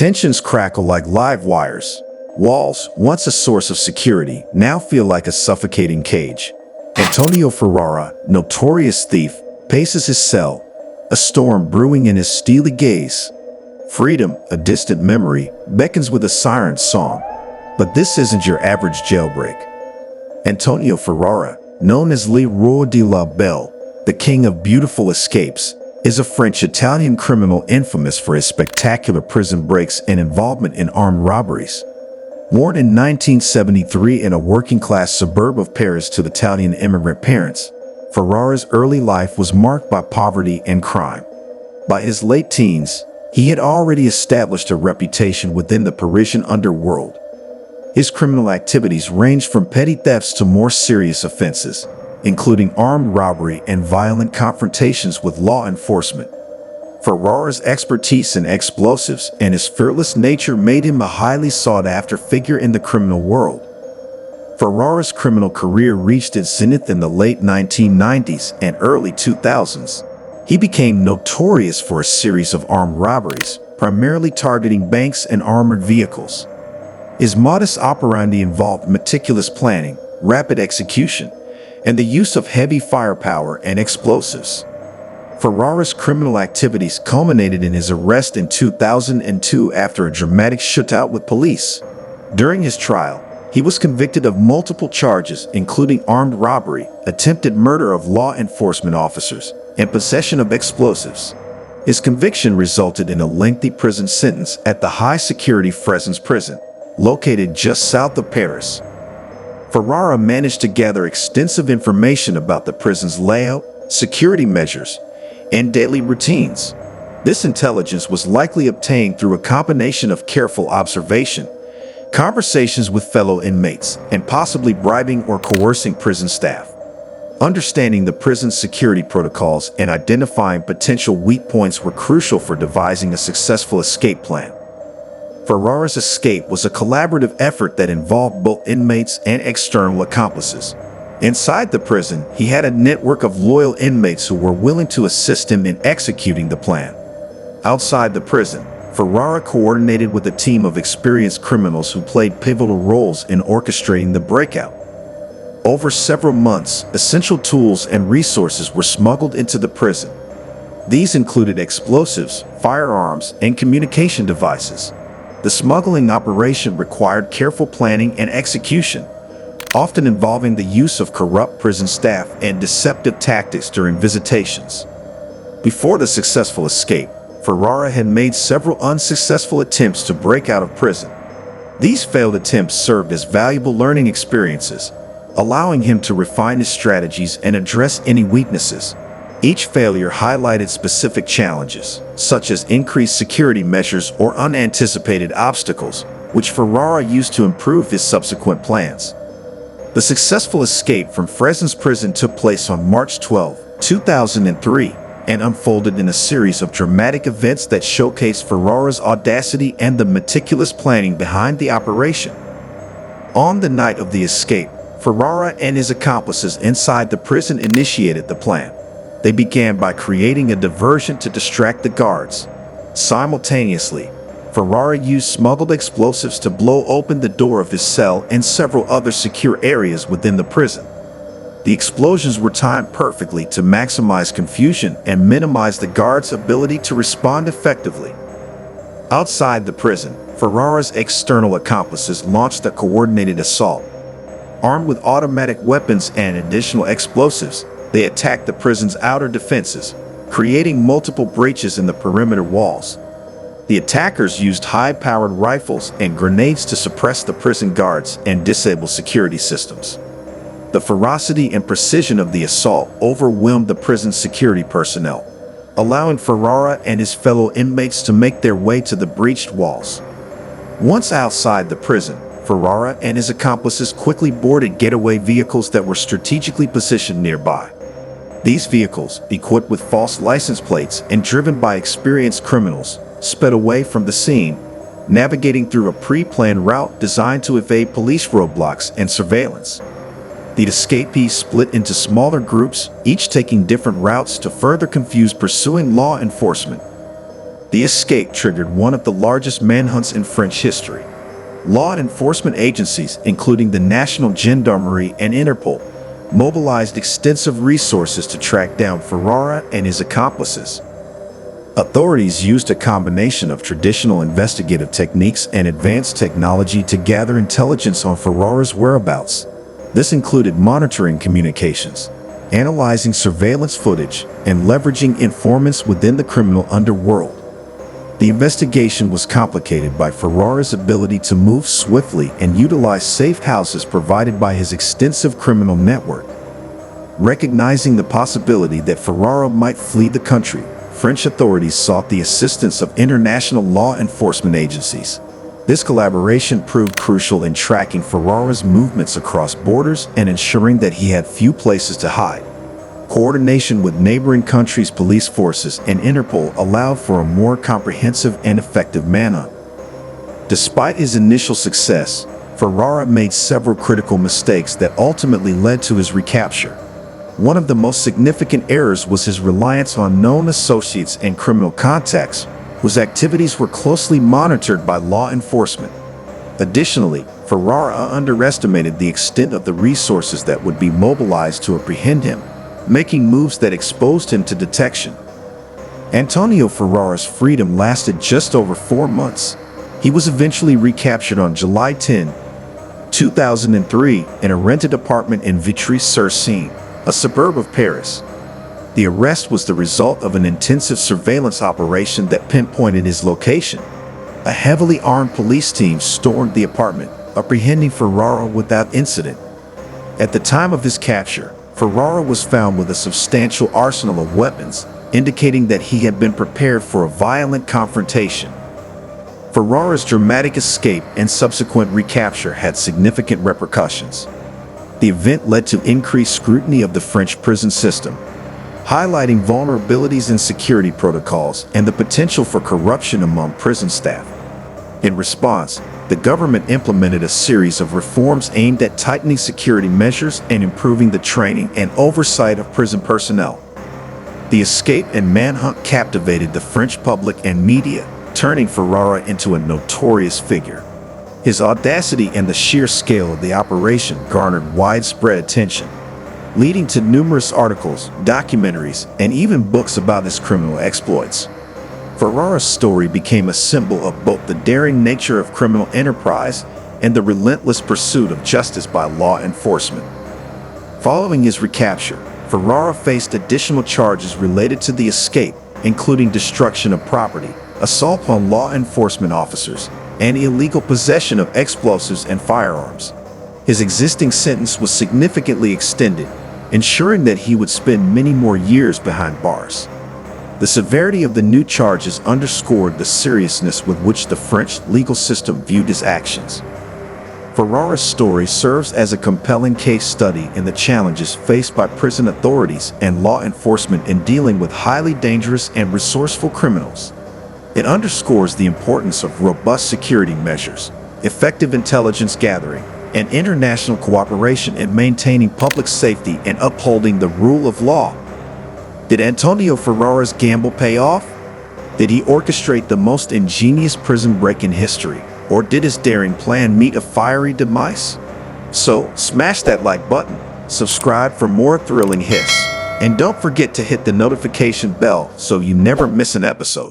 Tensions crackle like live wires. Walls, once a source of security, now feel like a suffocating cage. Antonio Ferrara, notorious thief, paces his cell, a storm brewing in his steely gaze. Freedom, a distant memory, beckons with a siren's song. But this isn't your average jailbreak. Antonio Ferrara, known as Le Roi de la Belle, the king of beautiful escapes, is a French-Italian criminal infamous for his spectacular prison breaks and involvement in armed robberies. Born in 1973 in a working-class suburb of Paris to Italian immigrant parents, Ferrara's early life was marked by poverty and crime. By his late teens, he had already established a reputation within the Parisian underworld. His criminal activities ranged from petty thefts to more serious offenses, including armed robbery and violent confrontations with law enforcement. Ferrara's expertise in explosives and his fearless nature made him a highly sought-after figure in the criminal world. Ferrara's criminal career reached its zenith in the late 1990s and early 2000s. He became notorious for a series of armed robberies, primarily targeting banks and armored vehicles. His modus operandi involved meticulous planning, rapid execution, and the use of heavy firepower and explosives. Ferrara's criminal activities culminated in his arrest in 2002 after a dramatic shootout with police. During his trial, he was convicted of multiple charges, including armed robbery, attempted murder of law enforcement officers, and possession of explosives. His conviction resulted in a lengthy prison sentence at the high-security Fresnes prison, located just south of Paris. Ferrara managed to gather extensive information about the prison's layout, security measures, and daily routines. This intelligence was likely obtained through a combination of careful observation, conversations with fellow inmates, and possibly bribing or coercing prison staff. Understanding the prison's security protocols and identifying potential weak points were crucial for devising a successful escape plan. Ferrara's escape was a collaborative effort that involved both inmates and external accomplices. Inside the prison, he had a network of loyal inmates who were willing to assist him in executing the plan. Outside the prison, Ferrara coordinated with a team of experienced criminals who played pivotal roles in orchestrating the breakout. Over several months, essential tools and resources were smuggled into the prison. These included explosives, firearms, and communication devices. The smuggling operation required careful planning and execution, often involving the use of corrupt prison staff and deceptive tactics during visitations. Before the successful escape, Ferrara had made several unsuccessful attempts to break out of prison. These failed attempts served as valuable learning experiences, allowing him to refine his strategies and address any weaknesses. Each failure highlighted specific challenges, such as increased security measures or unanticipated obstacles, which Ferrara used to improve his subsequent plans. The successful escape from Fresnes prison took place on March 12, 2003, and unfolded in a series of dramatic events that showcased Ferrara's audacity and the meticulous planning behind the operation. On the night of the escape, Ferrara and his accomplices inside the prison initiated the plan. They began by creating a diversion to distract the guards. Simultaneously, Ferrara used smuggled explosives to blow open the door of his cell and several other secure areas within the prison. The explosions were timed perfectly to maximize confusion and minimize the guards' ability to respond effectively. Outside the prison, Ferrara's external accomplices launched a coordinated assault. Armed with automatic weapons and additional explosives, they attacked the prison's outer defenses, creating multiple breaches in the perimeter walls. The attackers used high-powered rifles and grenades to suppress the prison guards and disable security systems. The ferocity and precision of the assault overwhelmed the prison's security personnel, allowing Ferrara and his fellow inmates to make their way to the breached walls. Once outside the prison, Ferrara and his accomplices quickly boarded getaway vehicles that were strategically positioned nearby. These vehicles, equipped with false license plates and driven by experienced criminals, sped away from the scene, navigating through a pre-planned route designed to evade police roadblocks and surveillance. The escapees split into smaller groups, each taking different routes to further confuse pursuing law enforcement. The escape triggered one of the largest manhunts in French history. Law enforcement agencies, including the National Gendarmerie and Interpol, mobilized extensive resources to track down Ferrara and his accomplices. Authorities used a combination of traditional investigative techniques and advanced technology to gather intelligence on Ferrara's whereabouts. This included monitoring communications, analyzing surveillance footage, and leveraging informants within the criminal underworld. The investigation was complicated by Ferrara's ability to move swiftly and utilize safe houses provided by his extensive criminal network. Recognizing the possibility that Ferrara might flee the country, French authorities sought the assistance of international law enforcement agencies. This collaboration proved crucial in tracking Ferrara's movements across borders and ensuring that he had few places to hide. Coordination with neighboring countries' police forces and Interpol allowed for a more comprehensive and effective manhunt. Despite his initial success, Ferrara made several critical mistakes that ultimately led to his recapture. One of the most significant errors was his reliance on known associates and criminal contacts, whose activities were closely monitored by law enforcement. Additionally, Ferrara underestimated the extent of the resources that would be mobilized to apprehend him, making moves that exposed him to detection. Antonio Ferrara's freedom lasted just over 4 months. He was eventually recaptured on July 10, 2003, in a rented apartment in Vitry-sur-Seine, a suburb of Paris. The arrest was the result of an intensive surveillance operation that pinpointed his location. A heavily armed police team stormed the apartment, apprehending Ferrara without incident. At the time of his capture, Ferrara was found with a substantial arsenal of weapons, indicating that he had been prepared for a violent confrontation. Ferrara's dramatic escape and subsequent recapture had significant repercussions. The event led to increased scrutiny of the French prison system, highlighting vulnerabilities in security protocols and the potential for corruption among prison staff. In response, the government implemented a series of reforms aimed at tightening security measures and improving the training and oversight of prison personnel. The escape and manhunt captivated the French public and media, turning Ferrara into a notorious figure. His audacity and the sheer scale of the operation garnered widespread attention, leading to numerous articles, documentaries, and even books about his criminal exploits. Ferrara's story became a symbol of both the daring nature of criminal enterprise and the relentless pursuit of justice by law enforcement. Following his recapture, Ferrara faced additional charges related to the escape, including destruction of property, assault on law enforcement officers, and illegal possession of explosives and firearms. His existing sentence was significantly extended, ensuring that he would spend many more years behind bars. The severity of the new charges underscored the seriousness with which the French legal system viewed his actions. Ferrara's story serves as a compelling case study in the challenges faced by prison authorities and law enforcement in dealing with highly dangerous and resourceful criminals. It underscores the importance of robust security measures, effective intelligence gathering, and international cooperation in maintaining public safety and upholding the rule of law. Did Antonio Ferrara's gamble pay off? Did he orchestrate the most ingenious prison break in history, or did his daring plan meet a fiery demise? So, smash that like button, subscribe for more thrilling hits, and don't forget to hit the notification bell so you never miss an episode.